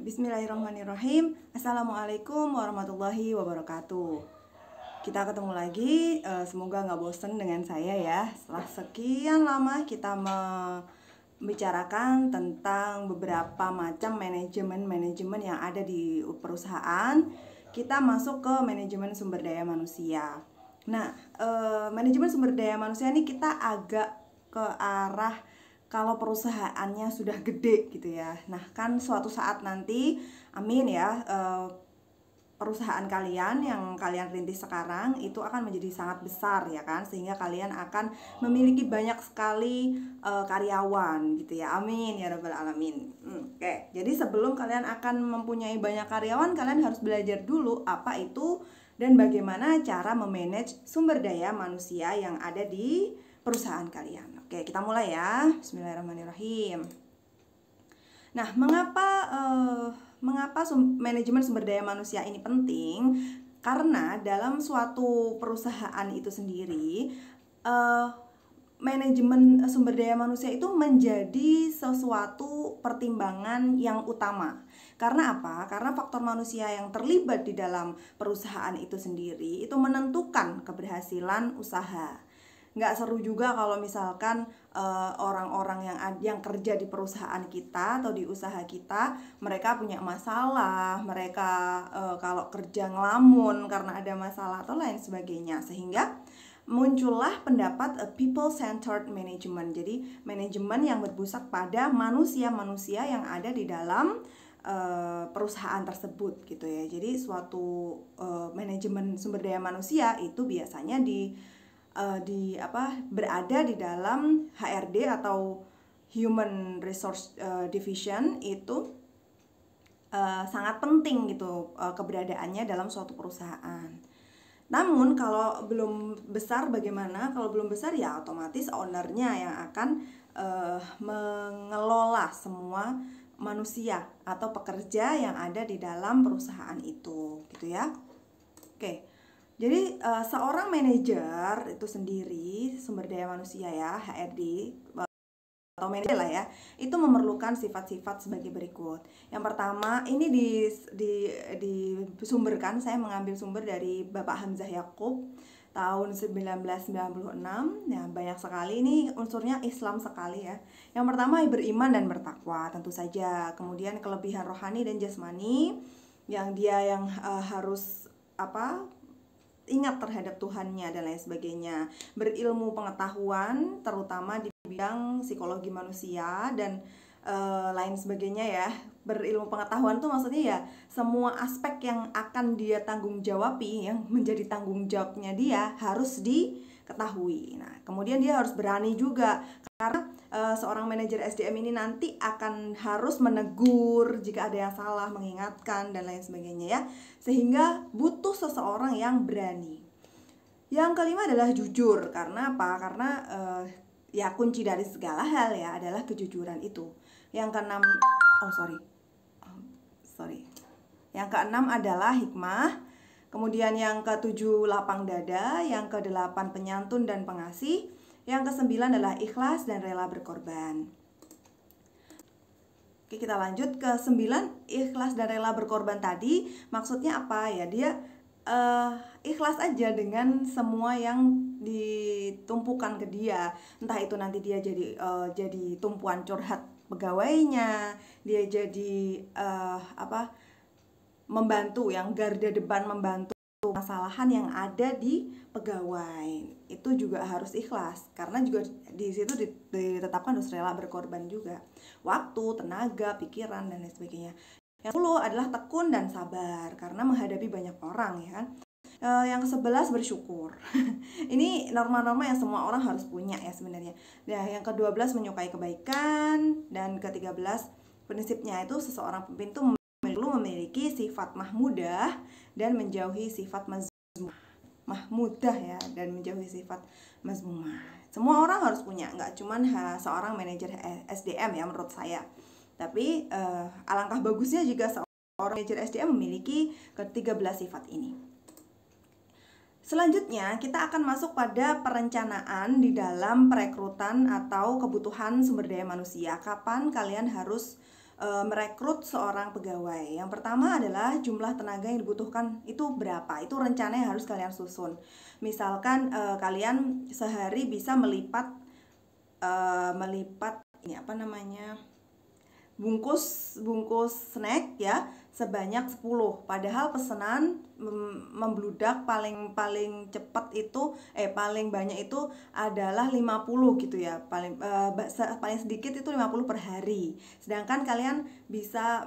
Bismillahirrahmanirrahim. Assalamualaikum warahmatullahi wabarakatuh. Kita ketemu lagi, semoga nggak bosen dengan saya ya. Setelah sekian lama kita membicarakan tentang beberapa macam manajemen yang ada di perusahaan, kita masuk ke manajemen sumber daya manusia. Nah, manajemen sumber daya manusia ini kita agak ke arah kalau perusahaannya sudah gede gitu ya. Nah, kan suatu saat nanti, amin ya, perusahaan kalian yang kalian rintis sekarang itu akan menjadi sangat besar ya kan, sehingga kalian akan memiliki banyak sekali karyawan gitu ya. Amin ya rabbal alamin. Oke, jadi sebelum kalian akan mempunyai banyak karyawan, kalian harus belajar dulu apa itu dan bagaimana cara memanage sumber daya manusia yang ada di perusahaan kalian. Oke, kita mulai ya. Bismillahirrahmanirrahim. Nah, mengapa manajemen sumber daya manusia ini penting? Karena dalam suatu perusahaan itu sendiri, manajemen sumber daya manusia itu menjadi sesuatu pertimbangan yang utama. Karena apa? Karena faktor manusia yang terlibat di dalam perusahaan itu sendiri itu menentukan keberhasilan usaha. Nggak seru juga kalau misalkan orang-orang yang kerja di perusahaan kita atau di usaha kita, mereka punya masalah, mereka kalau kerja ngelamun karena ada masalah atau lain sebagainya, sehingga muncullah pendapat people centered management. Jadi manajemen yang berpusat pada manusia-manusia yang ada di dalam perusahaan tersebut gitu ya. Jadi suatu manajemen sumber daya manusia itu biasanya berada di dalam HRD atau Human Resource Division itu sangat penting gitu keberadaannya dalam suatu perusahaan. Namun kalau belum besar bagaimana? Kalau belum besar ya otomatis ownernya yang akan mengelola semua manusia atau pekerja yang ada di dalam perusahaan itu gitu ya. Oke. Jadi seorang manajer itu sendiri, sumber daya manusia ya, HRD atau manajer lah ya, itu memerlukan sifat-sifat sebagai berikut. Yang pertama, ini disumberkan, saya mengambil sumber dari Bapak Hamzah Yaqub tahun 1996. Ya, banyak sekali ini unsurnya Islam sekali ya. Yang pertama, beriman dan bertakwa tentu saja. Kemudian kelebihan rohani dan jasmani yang harus ingat terhadap Tuhannya dan lain sebagainya. Berilmu pengetahuan terutama di bidang psikologi manusia dan lain sebagainya ya. Berilmu pengetahuan tuh maksudnya ya semua aspek yang akan dia tanggung jawabi, yang menjadi tanggung jawabnya dia harus diketahui. Nah, kemudian dia harus berani juga, karena seorang manajer SDM ini nanti akan harus menegur jika ada yang salah, mengingatkan dan lain sebagainya ya. Sehingga butuh seseorang yang berani. Yang kelima adalah jujur. Karena apa? Karena ya kunci dari segala hal ya adalah kejujuran itu. Yang keenam, Yang keenam adalah hikmah. Kemudian yang ketujuh lapang dada, yang kedelapan penyantun dan pengasih, yang kesembilan adalah ikhlas dan rela berkorban. Oke, kita lanjut ke 9, ikhlas dan rela berkorban tadi maksudnya apa ya? Dia ikhlas aja dengan semua yang ditumpukan ke dia. Entah itu nanti dia jadi tumpuan curhat pegawainya, dia jadi membantu yang garda depan membantu masalahan yang ada di pegawai. Itu juga harus ikhlas, karena juga di situ ditetapkan harus rela berkorban juga, waktu, tenaga, pikiran dan lain sebagainya. Yang 10 adalah tekun dan sabar karena menghadapi banyak orang ya kan. Yang ke-11 bersyukur. Ini norma-norma yang semua orang harus punya ya sebenarnya. Nah, yang ke-12 menyukai kebaikan, dan ke-13 prinsipnya itu seseorang pemimpin itu perlu memiliki sifat mahmudah dan menjauhi sifat mahmudah ya, dan menjauhi sifat mazmumah. Semua orang harus punya, nggak cuman seorang manajer SDM ya menurut saya. Tapi alangkah bagusnya jika seorang manajer SDM memiliki ke-13 sifat ini. Selanjutnya kita akan masuk pada perencanaan di dalam perekrutan atau kebutuhan sumber daya manusia. Kapan kalian harus merekrut seorang pegawai. Yang pertama adalah jumlah tenaga yang dibutuhkan itu berapa. Itu rencana yang harus kalian susun. Misalkan kalian sehari bisa melipat ini apa namanya, bungkus snack ya sebanyak 10. Padahal pesanan membludak paling cepat itu paling banyak itu adalah 50 gitu ya. Paling sedikit itu 50 per hari. Sedangkan kalian bisa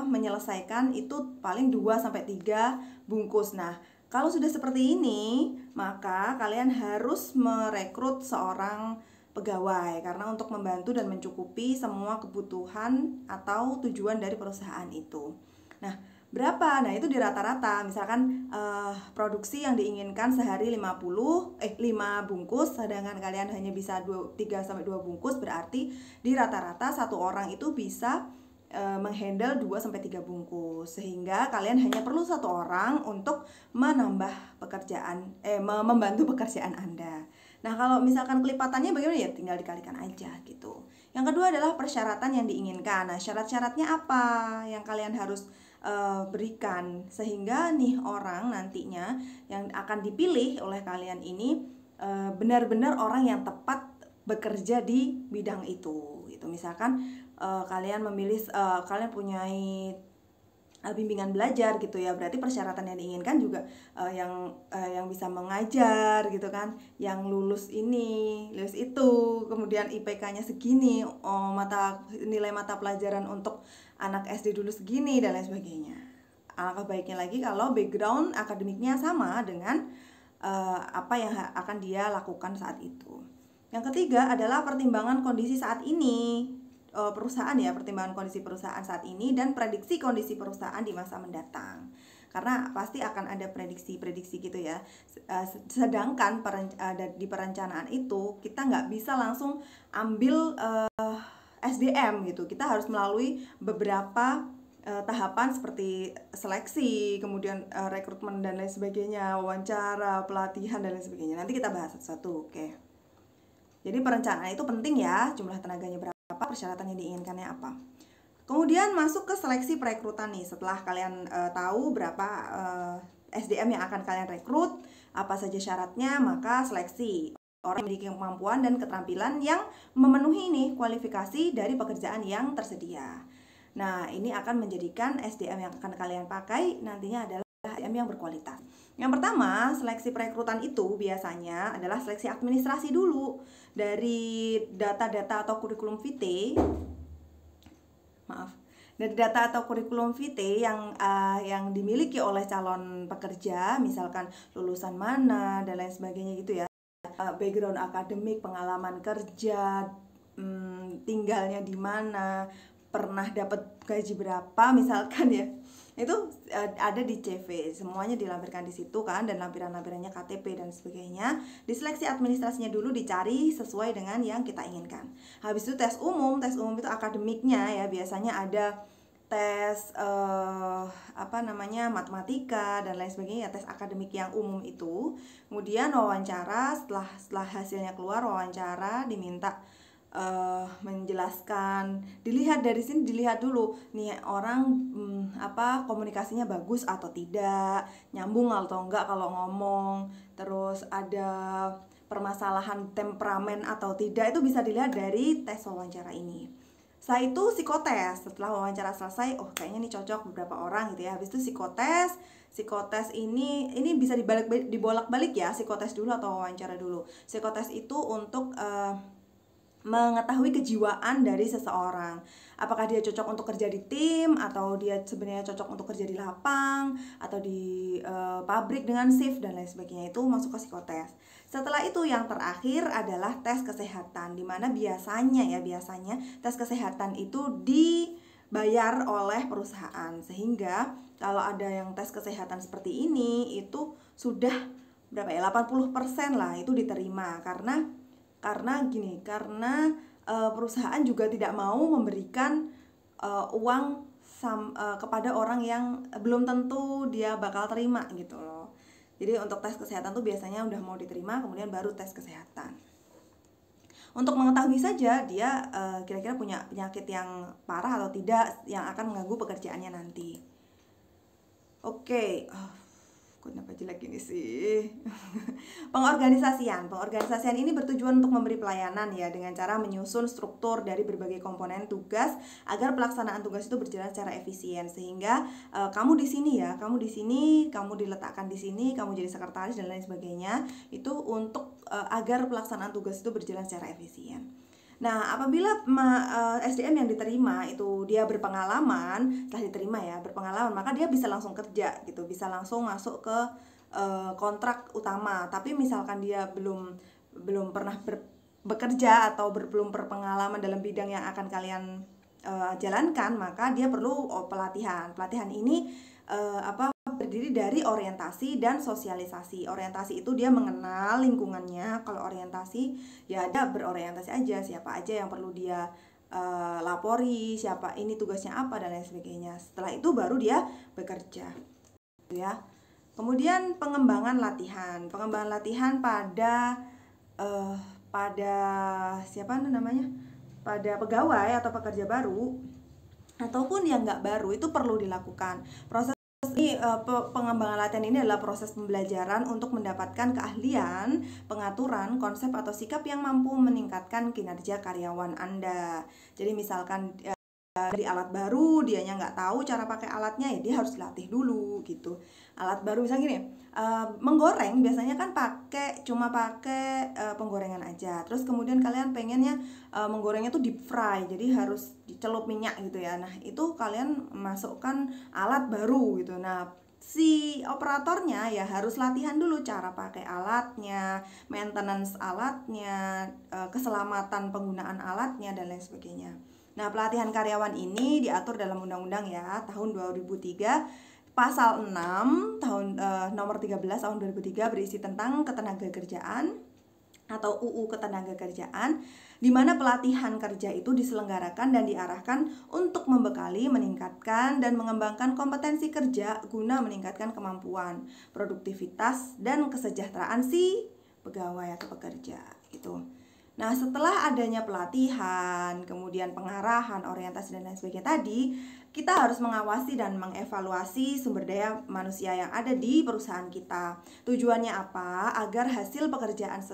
menyelesaikan itu paling 2 sampai 3 bungkus. Nah, kalau sudah seperti ini, maka kalian harus merekrut seorang pegawai karena untuk membantu dan mencukupi semua kebutuhan atau tujuan dari perusahaan itu. Nah, berapa? Nah, itu di rata-rata. Misalkan produksi yang diinginkan sehari 5 bungkus, sedangkan kalian hanya bisa 3 sampai 2 bungkus, berarti di rata-rata satu orang itu bisa menghandle 2 sampai 3 bungkus. Sehingga kalian hanya perlu satu orang untuk menambah pekerjaan membantu pekerjaan Anda. Nah, kalau misalkan kelipatannya bagaimana ya, tinggal dikalikan aja gitu. Yang kedua adalah persyaratan yang diinginkan. Nah, syarat-syaratnya apa yang kalian harus berikan sehingga nih orang nantinya yang akan dipilih oleh kalian ini benar-benar orang yang tepat bekerja di bidang itu. Gitu. Misalkan kalian memilih kalian punya bimbingan belajar gitu ya, berarti persyaratan yang diinginkan juga yang bisa mengajar gitu kan, yang lulus ini, lulus itu, kemudian IPK-nya segini, nilai mata pelajaran untuk anak SD dulu segini dan lain sebagainya. Alangkah baiknya lagi kalau background akademiknya sama dengan apa yang akan dia lakukan saat itu. Yang ketiga adalah pertimbangan kondisi saat ini. Perusahaan ya, pertimbangan kondisi perusahaan saat ini dan prediksi kondisi perusahaan di masa mendatang, karena pasti akan ada prediksi gitu ya. Sedangkan di perencanaan itu kita nggak bisa langsung ambil SDM gitu, kita harus melalui beberapa tahapan seperti seleksi, kemudian rekrutmen dan lain sebagainya, wawancara, pelatihan dan lain sebagainya. Nanti kita bahas satu-satu, oke. Jadi perencanaan itu penting ya, jumlah tenaganya berapa, persyaratan yang diinginkannya apa. Kemudian masuk ke seleksi perekrutan nih. Setelah kalian tahu berapa SDM yang akan kalian rekrut, apa saja syaratnya, maka seleksi orang yang memiliki kemampuan dan keterampilan yang memenuhi nih kualifikasi dari pekerjaan yang tersedia. Nah, ini akan menjadikan SDM yang akan kalian pakai nantinya adalah SDM yang berkualitas. Yang pertama, seleksi perekrutan itu biasanya adalah seleksi administrasi dulu. Dari data-data atau kurikulum vitae, dari data atau kurikulum vitae yang dimiliki oleh calon pekerja, misalkan lulusan mana dan lain sebagainya gitu ya, background akademik, pengalaman kerja, tinggalnya di mana, pernah dapat gaji berapa misalkan ya, itu ada di CV, semuanya dilampirkan di situ kan, dan lampiran-lampirannya KTP dan sebagainya. Di seleksi administrasinya dulu dicari sesuai dengan yang kita inginkan. Habis itu tes umum itu akademiknya ya, biasanya ada tes matematika dan lain sebagainya, tes akademik yang umum itu. Kemudian wawancara, setelah hasilnya keluar, wawancara diminta menjelaskan, dilihat dari sini, dilihat dulu nih orang komunikasinya bagus atau tidak, nyambung atau enggak kalau ngomong, terus ada permasalahan temperamen atau tidak, itu bisa dilihat dari tes wawancara ini. Setelah itu psikotes, setelah wawancara selesai, kayaknya ini cocok beberapa orang gitu ya. Habis itu psikotes ini bisa dibolak-balik ya, psikotes dulu atau wawancara dulu. Psikotes itu untuk mengetahui kejiwaan dari seseorang, apakah dia cocok untuk kerja di tim, atau dia sebenarnya cocok untuk kerja di lapang atau di pabrik dengan shift dan lain sebagainya. Itu masuk ke psikotes. Setelah itu yang terakhir adalah tes kesehatan, dimana biasanya tes kesehatan itu dibayar oleh perusahaan, sehingga kalau ada yang tes kesehatan seperti ini itu sudah 80% lah itu diterima, karena perusahaan juga tidak mau memberikan uang kepada orang yang belum tentu dia bakal terima gitu loh. Jadi untuk tes kesehatan tuh biasanya udah mau diterima, kemudian baru tes kesehatan. untuk mengetahui saja dia kira-kira punya penyakit yang parah atau tidak yang akan mengganggu pekerjaannya nanti. Oke, kenapa jelek ini sih? Pengorganisasian ini bertujuan untuk memberi pelayanan ya dengan cara menyusun struktur dari berbagai komponen tugas agar pelaksanaan tugas itu berjalan secara efisien, sehingga kamu di sini, kamu diletakkan di sini, kamu jadi sekretaris dan lain sebagainya, itu untuk agar pelaksanaan tugas itu berjalan secara efisien. Nah, apabila SDM yang diterima itu dia berpengalaman, setelah diterima ya berpengalaman, maka dia bisa langsung kerja gitu, bisa langsung masuk ke kontrak utama. Tapi misalkan dia belum pernah bekerja atau belum berpengalaman dalam bidang yang akan kalian jalankan, maka dia perlu pelatihan. Pelatihan ini berdiri dari orientasi dan sosialisasi. Orientasi itu dia mengenal lingkungannya. Kalau orientasi ya ada berorientasi aja, siapa aja yang perlu dia lapori, siapa ini tugasnya apa dan lain sebagainya. Setelah itu baru dia bekerja, ya. Kemudian pengembangan latihan pada siapa namanya? Pada pegawai atau pekerja baru ataupun yang nggak baru itu perlu dilakukan. Proses ini pengembangan latihan ini adalah proses pembelajaran untuk mendapatkan keahlian, pengaturan, konsep atau sikap yang mampu meningkatkan kinerja karyawan Anda. Jadi misalkan dari alat baru, dianya nggak tahu cara pakai alatnya, ya dia harus dilatih dulu gitu. Alat baru misalnya gini, menggoreng biasanya kan cuma pakai penggorengan aja. Terus kemudian kalian pengennya menggorengnya tuh deep fry, jadi harus dicelup minyak gitu ya. Nah itu kalian masukkan alat baru gitu. Nah si operatornya ya harus latihan dulu cara pakai alatnya, maintenance alatnya, keselamatan penggunaan alatnya dan lain sebagainya. Nah, pelatihan karyawan ini diatur dalam undang-undang ya, tahun 2003, pasal 6 tahun nomor 13 tahun 2003 berisi tentang ketenagakerjaan atau UU Ketenagakerjaan, di mana pelatihan kerja itu diselenggarakan dan diarahkan untuk membekali, meningkatkan dan mengembangkan kompetensi kerja guna meningkatkan kemampuan, produktivitas dan kesejahteraan si pegawai atau pekerja gitu. Nah, setelah adanya pelatihan, kemudian pengarahan, orientasi dan lain sebagainya tadi, kita harus mengawasi dan mengevaluasi sumber daya manusia yang ada di perusahaan kita. Tujuannya apa? Agar hasil pekerjaan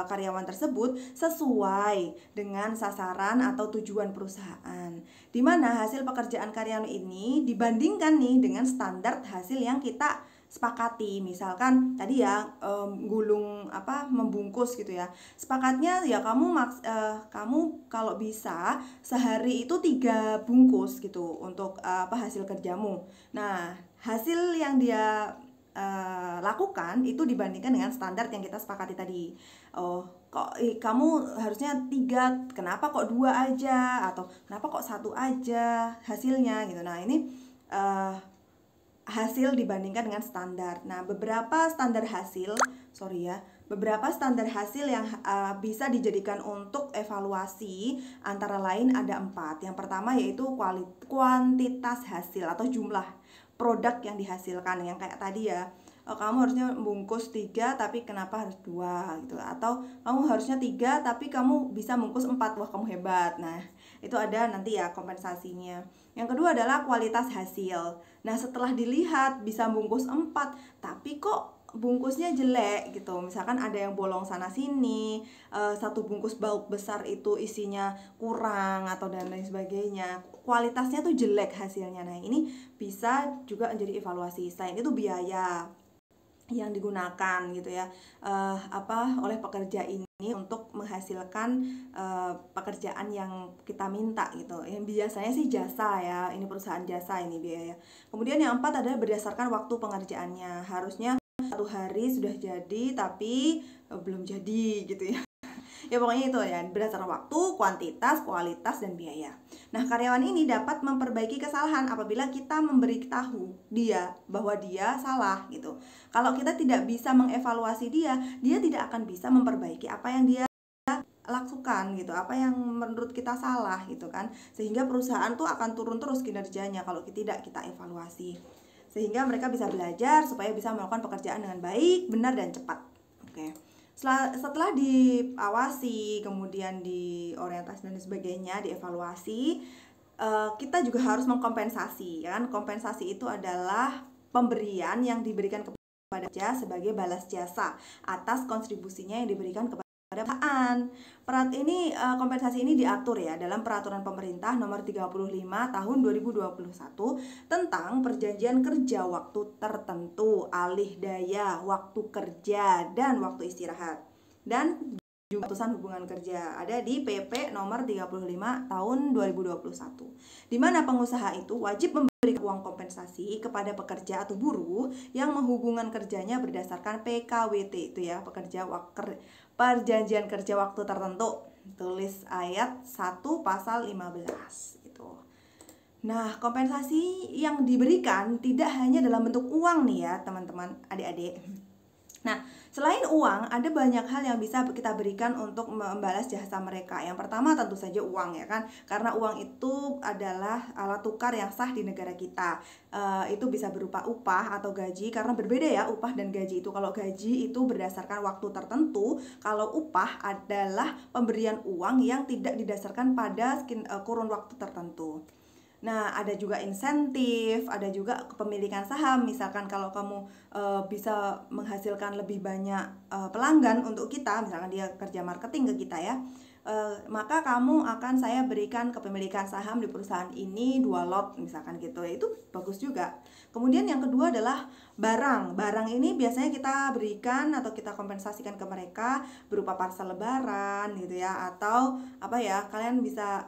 karyawan tersebut sesuai dengan sasaran atau tujuan perusahaan. Di mana hasil pekerjaan karyawan ini dibandingkan nih dengan standar hasil yang kita sepakati. Misalkan tadi ya membungkus gitu ya, sepakatnya ya kamu kalau bisa sehari itu 3 bungkus gitu untuk hasil kerjamu. Nah hasil yang dia lakukan itu dibandingkan dengan standar yang kita sepakati tadi. Kamu harusnya 3, kenapa kok 2 aja, atau kenapa kok 1 aja hasilnya gitu. Nah ini hasil dibandingkan dengan standar. Nah, beberapa standar hasil yang bisa dijadikan untuk evaluasi antara lain ada 4. Yang pertama yaitu kuantitas hasil atau jumlah produk yang dihasilkan, yang kayak tadi ya. Kamu harusnya bungkus 3 tapi kenapa harus 2 gitu, atau kamu harusnya 3 tapi kamu bisa bungkus 4, wah kamu hebat. Nah itu ada nanti ya kompensasinya. Yang kedua adalah kualitas hasil. Nah setelah dilihat bisa bungkus 4 tapi kok bungkusnya jelek gitu, misalkan ada yang bolong sana sini, 1 bungkus bulk besar itu isinya kurang atau dan lain sebagainya, kualitasnya tuh jelek hasilnya. Nah ini bisa juga menjadi evaluasi. Selain itu biaya yang digunakan gitu ya oleh pekerja ini untuk menghasilkan pekerjaan yang kita minta gitu. Yang biasanya sih jasa ya, ini perusahaan jasa ini biaya. Kemudian yang 4 adalah berdasarkan waktu pengerjaannya. Harusnya 1 hari sudah jadi tapi belum jadi gitu ya. Ya pokoknya itu ya, berdasarkan waktu, kuantitas, kualitas, dan biaya. Nah karyawan ini dapat memperbaiki kesalahan apabila kita memberitahu dia bahwa dia salah gitu. Kalau kita tidak bisa mengevaluasi dia tidak akan bisa memperbaiki apa yang dia lakukan gitu, apa yang menurut kita salah gitu kan. Sehingga perusahaan tuh akan turun terus kinerjanya kalau tidak kita evaluasi. Sehingga mereka bisa belajar supaya bisa melakukan pekerjaan dengan baik, benar, dan cepat. Oke. Setelah diawasi, kemudian diorientasi dan sebagainya, dievaluasi, kita juga harus mengkompensasi, ya kan? Kompensasi itu adalah pemberian yang diberikan kepada pekerja sebagai balas jasa atas kontribusinya yang diberikan kepada perusahaan. Kompensasi ini diatur ya dalam Peraturan Pemerintah Nomor 35 Tahun 2021 tentang Perjanjian Kerja Waktu Tertentu, Alih Daya, Waktu Kerja, dan Waktu Istirahat. Dan juga Batasan Hubungan Kerja ada di PP Nomor 35 Tahun 2021, di mana pengusaha itu wajib memberikan uang kompensasi kepada pekerja atau buruh yang menghubungkan kerjanya berdasarkan PKWT itu ya, Perjanjian Kerja Waktu Tertentu, tulis ayat 1 pasal 15 itu. Nah, kompensasi yang diberikan tidak hanya dalam bentuk uang nih ya, teman-teman, adik-adik. Nah, selain uang, ada banyak hal yang bisa kita berikan untuk membalas jasa mereka. Yang pertama tentu saja uang ya kan, karena uang itu adalah alat tukar yang sah di negara kita. Itu bisa berupa upah atau gaji, karena berbeda ya upah dan gaji itu. Kalau gaji itu berdasarkan waktu tertentu, kalau upah adalah pemberian uang yang tidak didasarkan pada kurun waktu tertentu. Nah, ada juga insentif, ada juga kepemilikan saham. Misalkan kalau kamu bisa menghasilkan lebih banyak pelanggan untuk kita, misalkan dia kerja marketing ke kita ya, maka saya berikan kepemilikan saham di perusahaan ini 2 lot misalkan gitu. Itu bagus juga. Kemudian yang kedua adalah barang. Barang ini biasanya kita berikan atau kita kompensasikan ke mereka berupa parcel lebaran gitu ya, atau apa ya, kalian bisa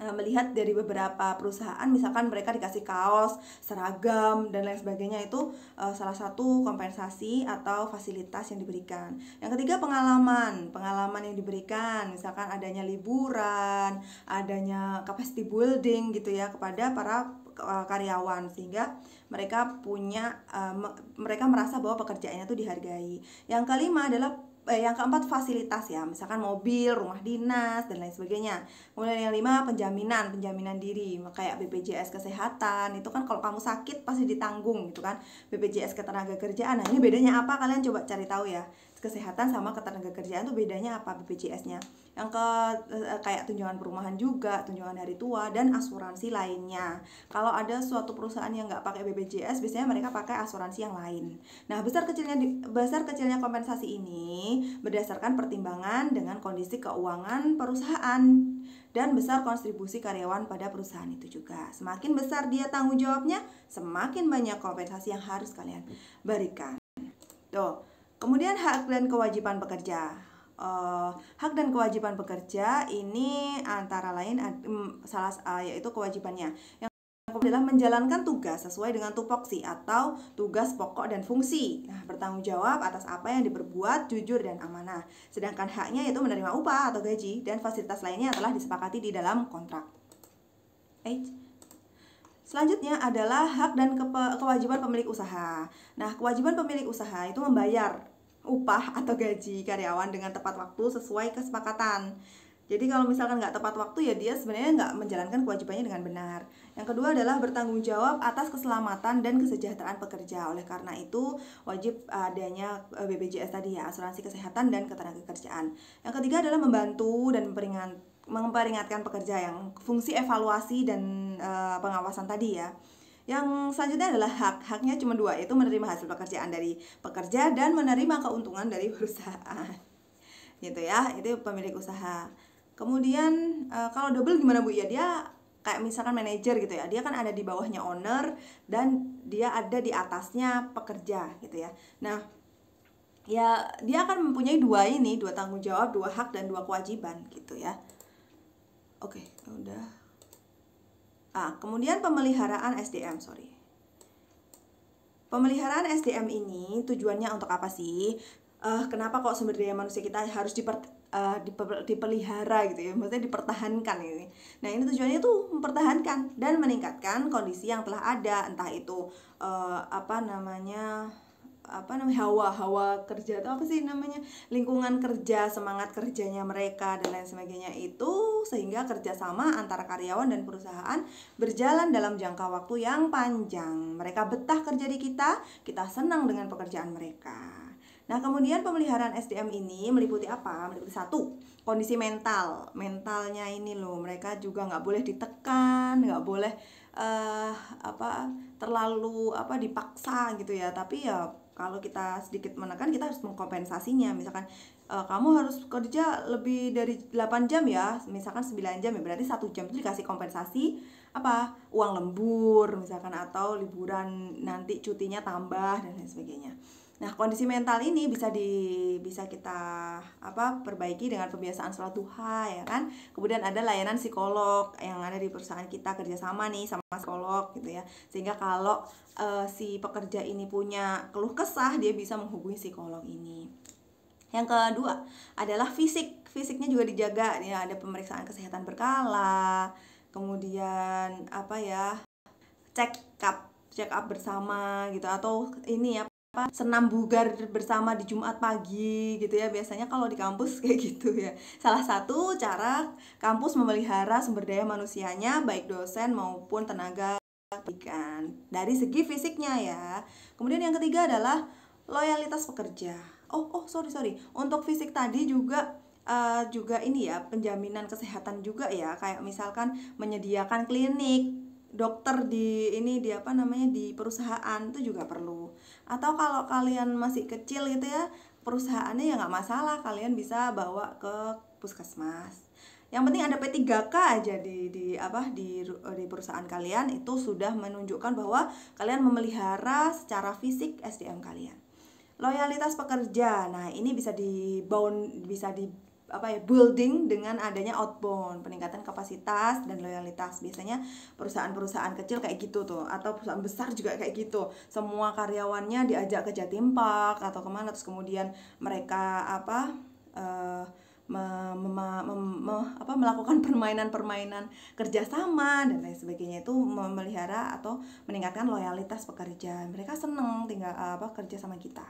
melihat dari beberapa perusahaan, misalkan mereka dikasih kaos, seragam, dan lain sebagainya. Itu salah satu kompensasi atau fasilitas yang diberikan. Yang ketiga, pengalaman yang diberikan, misalkan adanya liburan, adanya capacity building gitu ya kepada para karyawan, sehingga mereka mereka merasa bahwa pekerjaannya itu dihargai. Yang kelima adalah yang keempat, fasilitas ya, misalkan mobil, rumah dinas, dan lain sebagainya. Kemudian yang 5, penjaminan diri, kayak BPJS Kesehatan. Itu kan kalau kamu sakit pasti ditanggung gitu kan, BPJS Ketenagakerjaan. Nah, ini bedanya apa, kalian coba cari tahu ya. Kesehatan sama ketenagakerjaan itu bedanya apa BPJS-nya. Yang kayak tunjangan perumahan juga, tunjangan hari tua, dan asuransi lainnya. Kalau ada suatu perusahaan yang nggak pakai BPJS, biasanya mereka pakai asuransi yang lain. Nah, besar kecilnya kompensasi ini berdasarkan pertimbangan dengan kondisi keuangan perusahaan dan besar kontribusi karyawan pada perusahaan itu juga. Semakin besar dia tanggung jawabnya, semakin banyak kompensasi yang harus kalian berikan. Tuh. Kemudian hak dan kewajiban pekerja. Hak dan kewajiban pekerja ini antara lain yaitu kewajibannya. Yang adalah menjalankan tugas sesuai dengan tupoksi atau tugas pokok dan fungsi. Nah, bertanggung jawab atas apa yang diperbuat, jujur dan amanah. Sedangkan haknya yaitu menerima upah atau gaji, dan fasilitas lainnya telah disepakati di dalam kontrak. Selanjutnya adalah hak dan kewajiban pemilik usaha. Nah, kewajiban pemilik usaha itu membayar upah atau gaji karyawan dengan tepat waktu sesuai kesepakatan. Jadi kalau misalkan nggak tepat waktu ya dia sebenarnya nggak menjalankan kewajibannya dengan benar. Yang kedua adalah bertanggung jawab atas keselamatan dan kesejahteraan pekerja. Oleh karena itu wajib adanya BPJS tadi ya, asuransi kesehatan dan ketenagakerjaan. Yang ketiga adalah membantu dan memperingatkan pekerja, yang fungsi evaluasi dan pengawasan tadi ya. Yang selanjutnya adalah haknya cuma 2, yaitu menerima hasil pekerjaan dari pekerja dan menerima keuntungan dari perusahaan. Gitu ya, itu pemilik usaha. Kemudian kalau double gimana Bu? Ya dia kayak misalkan manajer gitu ya, dia kan ada di bawahnya owner dan dia ada di atasnya pekerja gitu ya. Nah, ya dia akan mempunyai 2 tanggung jawab, 2 hak dan 2 kewajiban gitu ya. Oke, udah. Kemudian pemeliharaan SDM, Pemeliharaan SDM ini tujuannya untuk apa sih? Kenapa kok sumber daya manusia kita harus dipelihara gitu ya? Maksudnya dipertahankan ini. Nah, ini tujuannya tuh mempertahankan dan meningkatkan kondisi yang telah ada, entah itu hawa kerja atau apa sih namanya, lingkungan kerja, semangat kerjanya mereka dan lain sebagainya itu, sehingga kerjasama antara karyawan dan perusahaan berjalan dalam jangka waktu yang panjang. Mereka betah kerja di kita senang dengan pekerjaan mereka. Nah, kemudian pemeliharaan SDM ini meliputi apa? Meliputi satu, kondisi mental. Mentalnya ini loh, mereka juga nggak boleh ditekan, nggak boleh terlalu dipaksa gitu ya. Tapi ya kalau kita sedikit menekan, kita harus mengkompensasinya. Misalkan kamu harus kerja lebih dari 8 jam ya, misalkan 9 jam ya, berarti 1 jam itu dikasih kompensasi uang lembur misalkan, atau liburan nanti cutinya tambah dan lain sebagainya. Nah, kondisi mental ini bisa kita perbaiki dengan kebiasaan sholat duha ya kan. Kemudian ada layanan psikolog yang ada di perusahaan kita, kerjasama nih sama psikolog gitu ya. Sehingga kalau si pekerja ini punya keluh kesah, dia bisa menghubungi psikolog ini. Yang kedua adalah fisik. Fisiknya juga dijaga ya, ada pemeriksaan kesehatan berkala. Kemudian check up bersama gitu, atau ini ya senam bugar bersama di Jumat pagi gitu ya, biasanya kalau di kampus kayak gitu ya. Salah satu cara kampus memelihara sumber daya manusianya, baik dosen maupun tenaga pendidikan, dari segi fisiknya ya. Kemudian yang ketiga adalah loyalitas pekerja. Sorry, untuk fisik tadi juga ini ya, penjaminan kesehatan juga ya, kayak misalkan menyediakan klinik dokter di perusahaan itu juga perlu. Atau kalau kalian masih kecil gitu ya, perusahaannya ya nggak masalah, kalian bisa bawa ke puskesmas. Yang penting ada P3K aja di perusahaan kalian, itu sudah menunjukkan bahwa kalian memelihara secara fisik SDM kalian. Loyalitas pekerja. Nah, ini bisa building dengan adanya outbound, peningkatan kapasitas dan loyalitas. Biasanya perusahaan-perusahaan kecil kayak gitu tuh, atau perusahaan besar juga kayak gitu. Semua karyawannya diajak ke Jatim Park atau kemana, terus kemudian mereka melakukan permainan kerjasama dan lain sebagainya. Itu memelihara atau meningkatkan loyalitas pekerja. Mereka seneng tinggal kerja sama kita.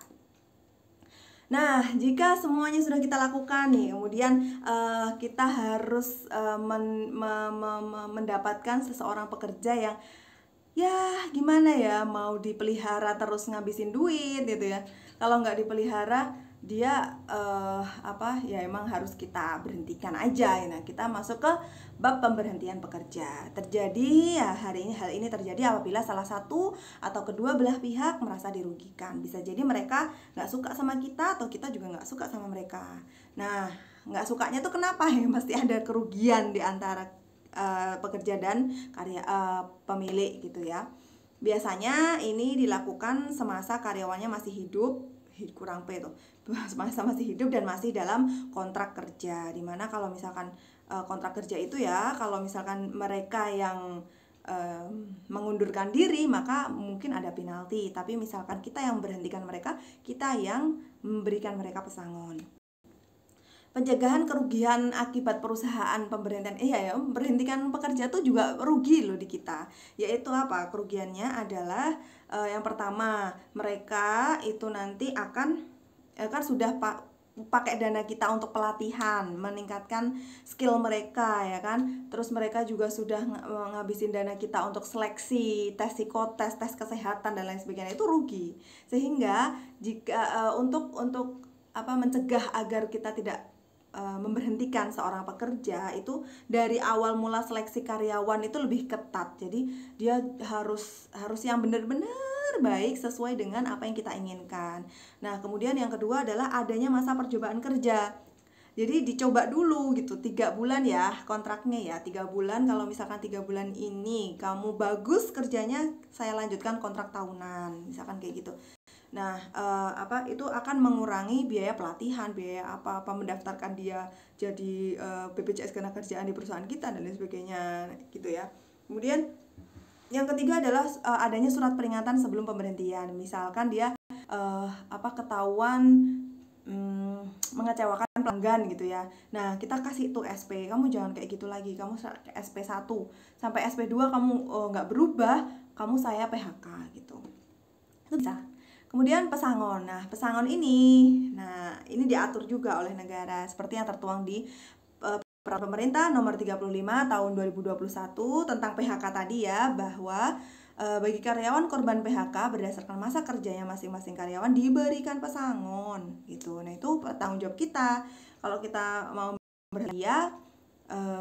Nah, jika semuanya sudah kita lakukan nih, kemudian kita harus mendapatkan seseorang pekerja yang ya gimana ya, mau dipelihara terus ngabisin duit gitu ya. Kalau nggak dipelihara, dia ya emang harus kita berhentikan aja. Nah, kita masuk ke bab pemberhentian pekerja. Terjadi ya, hal ini terjadi apabila salah satu atau kedua belah pihak merasa dirugikan. Bisa jadi mereka nggak suka sama kita, atau kita juga nggak suka sama mereka. Nah, nggak sukanya tuh kenapa ya? Pasti ada kerugian di antara pekerja dan pemilik gitu ya. Biasanya ini dilakukan semasa karyawannya masih hidup, kurang P tuh, semasa masih hidup dan masih dalam kontrak kerja. Dimana kalau misalkan kontrak kerja itu ya, kalau misalkan mereka yang mengundurkan diri, maka mungkin ada penalti. Tapi misalkan kita yang berhentikan mereka, kita yang memberikan mereka pesangon. Pencegahan kerugian akibat perusahaan pemberhentian. Berhentikan pekerja tuh juga rugi loh di kita. Yaitu apa? Kerugiannya adalah yang pertama, mereka itu nanti akan sudah pakai dana kita untuk pelatihan, meningkatkan skill mereka ya kan. Terus mereka juga sudah ngabisin dana kita untuk seleksi, tes psikotes, tes kesehatan dan lain sebagainya. Itu rugi. Sehingga jika untuk mencegah agar kita tidak memberhentikan seorang pekerja, itu dari awal mula seleksi karyawan itu lebih ketat. Jadi dia harus yang benar-benar baik sesuai dengan apa yang kita inginkan. Nah, kemudian yang kedua adalah adanya masa percobaan kerja. Jadi dicoba dulu gitu, 3 bulan ya kontraknya ya, 3 bulan. Kalau misalkan 3 bulan ini kamu bagus kerjanya, saya lanjutkan kontrak tahunan, misalkan kayak gitu. Nah, itu akan mengurangi biaya pelatihan, biaya mendaftarkan dia jadi BPJS Ketenagakerjaan di perusahaan kita dan lain sebagainya gitu ya. Kemudian yang ketiga adalah adanya surat peringatan sebelum pemberhentian. Misalkan dia ketahuan mengecewakan pelanggan gitu ya. Nah, kita kasih tuh SP, kamu jangan kayak gitu lagi, kamu SP 1 sampai SP 2 kamu nggak berubah, kamu saya PHK gitu. Itu bisa. Kemudian pesangon. Nah, pesangon ini diatur juga oleh negara seperti yang tertuang di Peraturan Pemerintah Nomor 35 Tahun 2021 tentang PHK tadi ya, bahwa Bagi karyawan korban PHK berdasarkan masa kerjanya masing-masing karyawan diberikan pesangon gitu. Nah, itu tanggung jawab kita. Kalau kita mau berhadiah,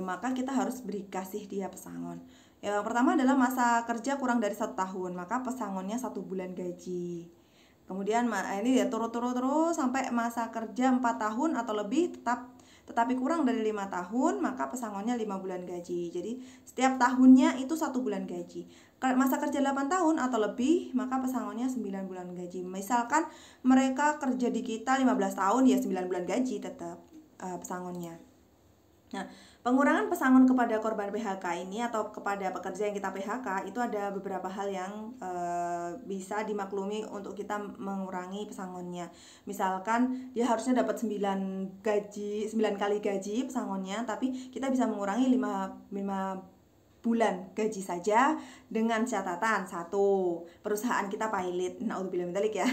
maka kita harus kasih dia pesangon. Yang pertama adalah masa kerja kurang dari 1 tahun, maka pesangonnya 1 bulan gaji. Kemudian ini ya turut-turut terus sampai masa kerja 4 tahun atau lebih tetapi kurang dari 5 tahun, maka pesangonnya 5 bulan gaji. Jadi setiap tahunnya itu 1 bulan gaji. Masa kerja 8 tahun atau lebih, maka pesangonnya 9 bulan gaji. Misalkan mereka kerja di kita 15 tahun, ya 9 bulan gaji tetap pesangonnya. Nah, pengurangan pesangon kepada korban PHK ini atau kepada pekerja yang kita PHK itu ada beberapa hal yang bisa dimaklumi untuk kita mengurangi pesangonnya. Misalkan dia harusnya dapat 9 kali gaji pesangonnya, tapi kita bisa mengurangi 5 bulan gaji saja dengan catatan satu, perusahaan kita pailit, naudzubillah min dzalik ya.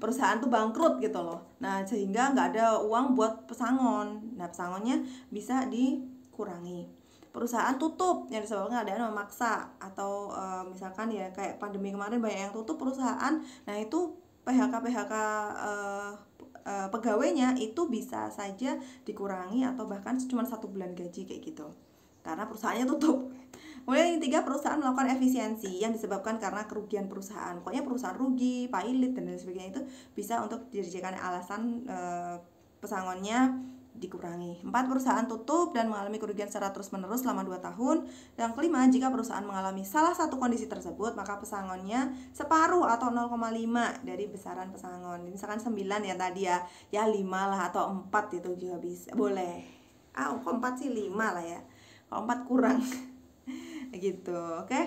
Perusahaan tuh bangkrut gitu loh. Nah, sehingga nggak ada uang buat pesangon. Nah, pesangonnya bisa dikurangi. Perusahaan tutup yang disebabkan keadaan memaksa atau misalkan ya kayak pandemi kemarin banyak yang tutup perusahaan. Nah, itu PHK pegawainya itu bisa saja dikurangi atau bahkan cuma 1 bulan gaji kayak gitu, karena perusahaannya tutup. Kemudian yang ketiga, perusahaan melakukan efisiensi yang disebabkan karena kerugian perusahaan. Pokoknya perusahaan rugi, pailit dan lain sebagainya itu bisa untuk dijadikan alasan pesangonnya dikurangi. 4, perusahaan tutup dan mengalami kerugian secara terus-menerus selama 2 tahun. Yang kelima, jika perusahaan mengalami salah satu kondisi tersebut, maka pesangonnya separuh atau 0,5 dari besaran pesangon. Misalkan 9 ya tadi ya 5 lah atau 4 itu juga bisa. Boleh. Kok 4 sih 5 lah ya. Kalau 4 kurang. Gitu, oke.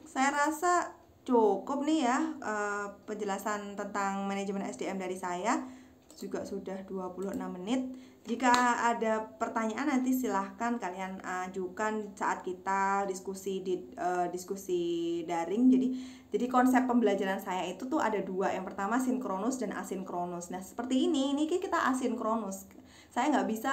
Saya rasa cukup nih ya penjelasan tentang manajemen SDM dari saya. Juga sudah 26 menit. Jika ada pertanyaan nanti silahkan kalian ajukan saat kita diskusi di diskusi daring. Jadi konsep pembelajaran saya itu tuh ada 2. Yang pertama sinkronus dan asinkronus. Nah, seperti ini kita asinkronus. Saya nggak bisa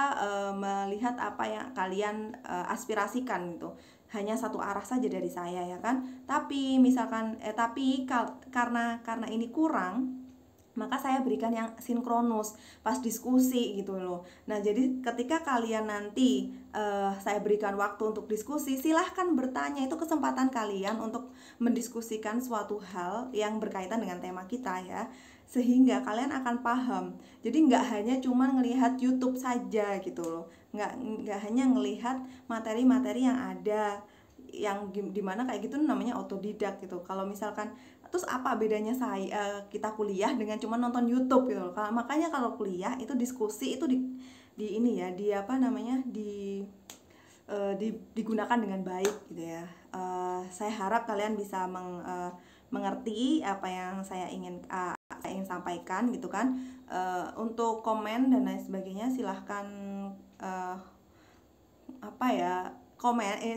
melihat apa yang kalian aspirasikan gitu. Hanya satu arah saja dari saya ya kan. Tapi misalkan karena ini kurang, maka saya berikan yang sinkronus pas diskusi gitu loh. Nah, jadi ketika kalian nanti saya berikan waktu untuk diskusi, silahkan bertanya. Itu kesempatan kalian untuk mendiskusikan suatu hal yang berkaitan dengan tema kita ya, sehingga kalian akan paham. Jadi nggak hanya cuma ngelihat YouTube saja gitu loh, nggak hanya ngelihat materi-materi yang ada, yang dimana kayak gitu namanya otodidak gitu. Kalau misalkan terus apa bedanya kita kuliah dengan cuma nonton YouTube gitu loh. Makanya kalau kuliah itu diskusi itu digunakan dengan baik gitu ya. Saya harap kalian bisa mengerti apa yang saya ingin sampaikan gitu kan. Untuk komen dan lain sebagainya silahkan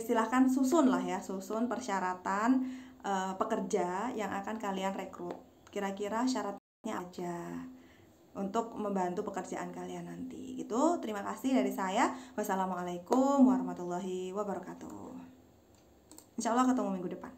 silahkan susun persyaratan pekerja yang akan kalian rekrut. Kira-kira syaratnya aja untuk membantu pekerjaan kalian nanti gitu. Terima kasih dari saya. Wassalamualaikum warahmatullahi wabarakatuh. Insya Allah ketemu minggu depan.